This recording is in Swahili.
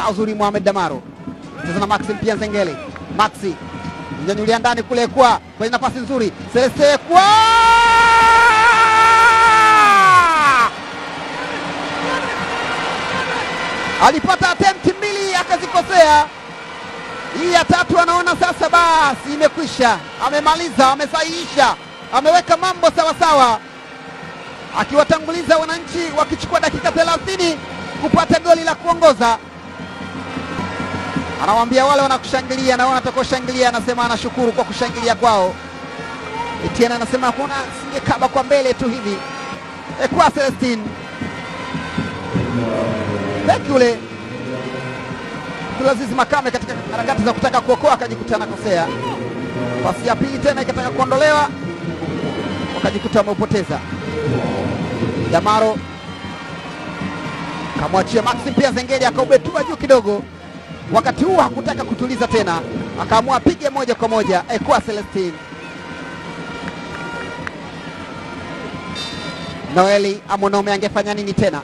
kaa uzuri Mohamed Damaro. Cheza na Maxi pia Nzengeli. Maxi nyanyulia ndani kule kwa kwenye nafasi nzuri. Celeste kwa alipata attempt mbili akazikosea. Hii ya tatu anaona sasa basi imekwisha. Amemaliza, amesahihisha, ameweka mambo sawa sawa, akiwatanguliza wananchi wakichukua dakika 30 kupata goli la kuongoza. Anawaambia wale wanakushangilia na wanataka kushangilia, anasema anashukuru kwa kushangilia kwao. Etienne anasema kuna singekaba kwa mbele tu hivi. Kwa Celestine beki ule Abdulaziz Makame katika harakati za kutaka kuokoa akajikuta anakosea. Pasi ya pili tena ikataka kuondolewa, wakajikuta wameupoteza. Damaro kamwachia Maxi pia Nzengeli akaubetua juu kidogo. Wakati huu hakutaka kutuliza tena, akaamua apige moja kwa moja. Kwa Celestine Noeli Amonome angefanya nini tena?